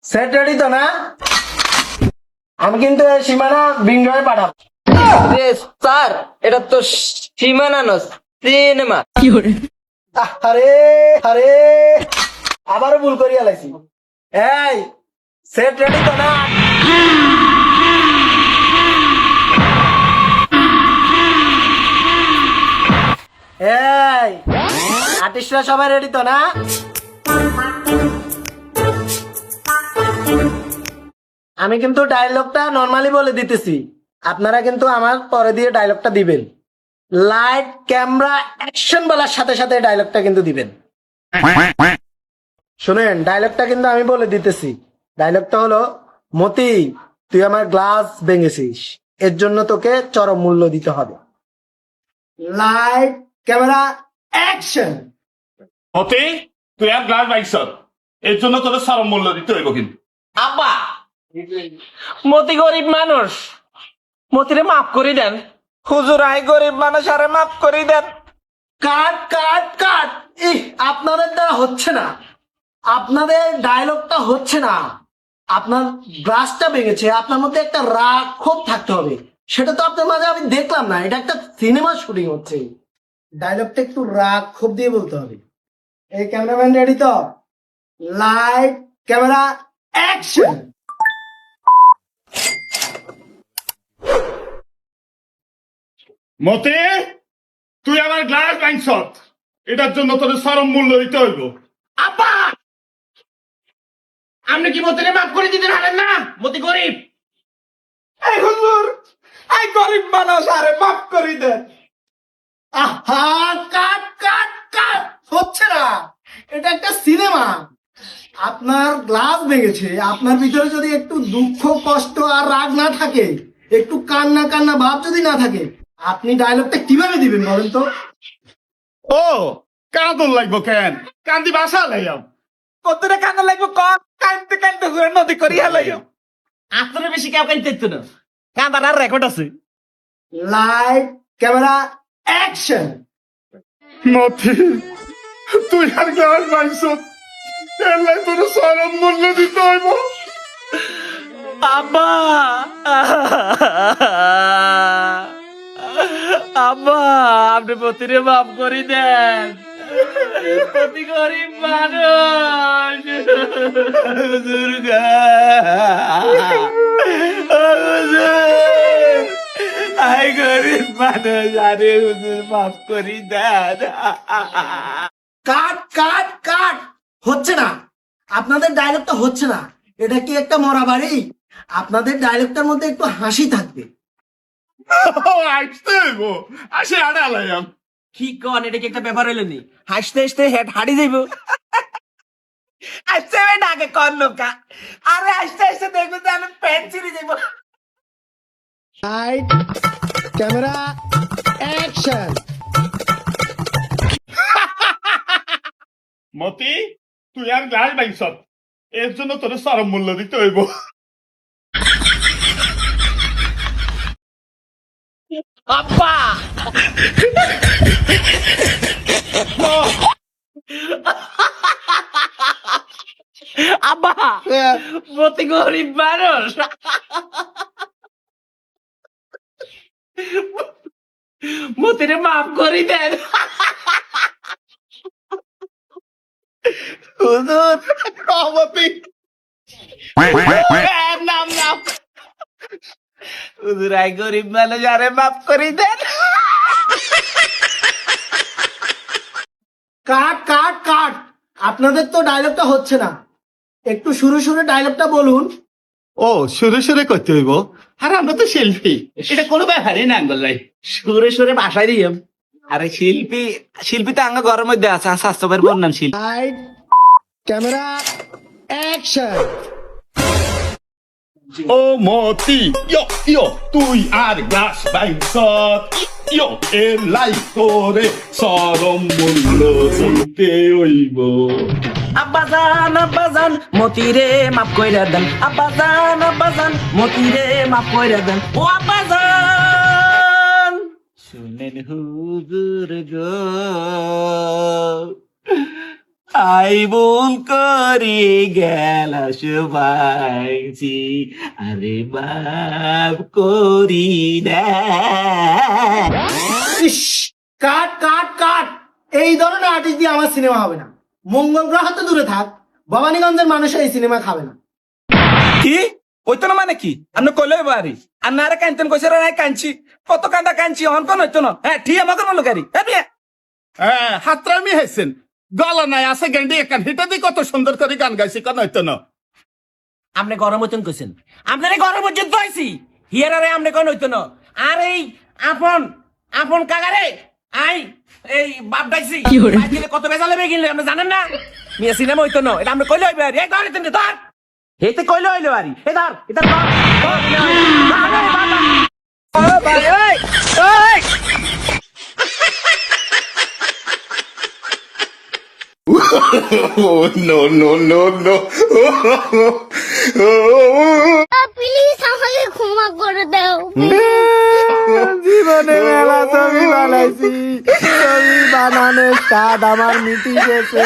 Set ready তো না? আমি কিন্তু এই সীমানা বিঙ্গয়ে পাঠাবো। স্যার এটা তো সীমানা নয়, সিনেমা। আরে আরে আবারও ভুল করিয়া লাইছি। এই সেট রেডি তো না? এই আর্টিস্টরা সবাই রেডি তো না? আমি কিন্তু ডায়লগটা নরমালি বলে দিতেছি, আপনারা কিন্তু আমার পরে দিয়ে ডায়লগটা দিবেন। লাইট ক্যামেরা অ্যাকশন বলার সাথে সাথে ডায়লগটা কিন্তু দিবেন। শুনেন, ডায়লগটা কিন্তু আমি বলে দিতেছি। ডায়লগটা হলো, মতি তুই আমার গ্লাস ভেঙেছিস, এর জন্য তোকে চরম মূল্য দিতে হবে। Light camera action. মতি তুই আর গ্লাস বাইছ এর জন্য তোদের চরম মূল্য দিতে হইব কিন্তু। আব্বা মতি গরিব মানুষ, মতিরে মাফ করে দেন হুজুর। আই গরিব মানুষ, আরে মাফ করে দেন। কাট কাট কাট। আপনাদের দ্বারা হচ্ছে না, আপনাদের ডায়লগটা হচ্ছে না। আপনার গ্লাসটা ভেঙেছে, আপনার মধ্যে একটা রাগ ক্ষোভ থাকতে হবে। সেটা তো আপনার মাঝে আমি দেখলাম না। এটা একটা সিনেমা শুটিং হচ্ছে, ডায়লগটা একটু রাগ ক্ষোভ দিয়ে বলতে হবে। এই ক্যামেরাম্যান রেডি তো? Light camera action. মতি তুই আমার গ্লাস বাইছ, এটার জন্য তোদের চরম মূল্য দিতে হইব। আব্বা আপনি কি মতিরে মাফ করে দিতে পারেন না? মতি গরিব। এই হুজুর, এই গরিব মানুষ, আরে মাফ করে দেন। আহা, কাট কাট কাট। হচ্ছে না, এটা একটা সিনেমা। আপনার গ্লাস ভেঙেছে, আপনার ভিতরে যদি একটু দুঃখ কষ্ট আর রাগ না থাকে, একটু কান্না কান্না ভাব যদি না থাকে, আপনি ডায়লগটা কিভাবে দিবেন বলেন তো? ও কাঁদন লাগবো কেন? কান্দি বাসা লাইয়াম। কতটা কান্না লাগবে কম, কানতে কানতে ঘুরে নদী করিয়া লাইও। আপনারা বেশি কেউ কানতে ইচ্ছু না, কান্দার রেকর্ড আছে। Light camera action. মতি তুই আর গ্লাস বাইছ, এর লাই তোর চরম মূল্য দিতে হইব। আব্বা আব্বা আপনি মতিরে মাফ করে দেন, মতি গরিব মানুষ। দুর্গা আই গরিব মানুষ, আরে হুজুর মাফ করি দেন। কাট কাট কাট। হচ্ছে না, আপনাদের ডায়লগটা হচ্ছে না। এটা কি একটা মরা বাড়ি? আপনাদের ডায়লগটার মধ্যে একটু হাসি থাকবে। আসতে হইব, আসে আড়া লাইয়াম। কি কন, এটা কি একটা ব্যাপার হইলো নি? হাসতে হাসতে হেড হাড়ি যাইব। আসতে হবে না আগে কন লোকা, আরে হাসতে হাসতে দেখবো যে আমি প্যান্ট ছিঁড়ে যাইব। Light camera action. মতি তুই আর গ্লাস বাইছ, এর জন্য তোর চরম মূল্য দিতে হইব। আব্বা আব্বা মতি গরিব মানুষ, মতিরে মাফ করি দেন হুজুর। মতি নাম নাম হুজুর, আই গরিব মানুষ, আরে মাফ করি দেন। কাট কাট কাট। আপনাদের তো ডায়লগটা হচ্ছে না, একটু সুরে সুরে ডায়লগটা বলুন। ও সুরে সুরে করতে হইব, আর আমরা তো শিল্পী, এটা কোনো ব্যাপারই না আঙ্গলাই, সুরে সুরে ভাষায় দিয়াম। আরে শিল্পী, শিল্পী তো আঙ্গ ঘরের মধ্যে আছে, স্বাস্থ্যের বললাম শিল্পী। Light camera action. ও মতি ইয়ো ইয়ো তুই আর গ্লাস বাইছ, ইয়ো এর লাই তোরে চরম মূল্য দিতে হইব। আব্বাজান মতিরে মাফ কইরা দেন, আব্বাজান মতিরে মাফ কইরা দেন। ও আব্বাজান শুনেন হুজুর গো, আই ভুল করি গেলাস বাইছি আরে মাফ করি দে ইস, কাট কাট কাট, এই ধরনের আর্টিস্ট দিয়ে আমার সিনেমা হবে না। মঙ্গল গ্রহ তো দূরে থাক, ভবানীগঞ্জের মানুষ এই সিনেমা খাবে না। কি ওইতো না মানে কি আপনি কইলে বাড়ি আর না রে কানতেন কইছে রে কানছি কত কান্দা কানছি অন কোন হইতো না হ্যাঁ ঠিক আমাকে মনে করি হ্যাঁ হাতরামি হেছেন গলা নাই আছে গেন্ডি একান হিটা দি কত সুন্দর করে গান গাইছি কেন হইতো না আপনি গরম হইতেন কইছেন আপনারে গরম পর্যন্ত হইছি হিয়ারে আপনি কোন হইতো না আর এই আপন আপন কাগারে আই এই বাপ ডাইছি বাইরে কত বেজালে বেগিলে আপনি জানেন না মিয়া সিনেমা হইতো না এটা আপনি কইলে হইবে আর এই ধরে তুমি ধর হেতে কইলে হইলো আরি এ ধর এটা ধর ভাই এই এই Oh, no, no, no, no. Please আমাকে ক্ষমা করে দাও। জীবনে মেলা ছবি বানাইছি, ছবি বানানোর স্বাদ আমার মিটি গেছে।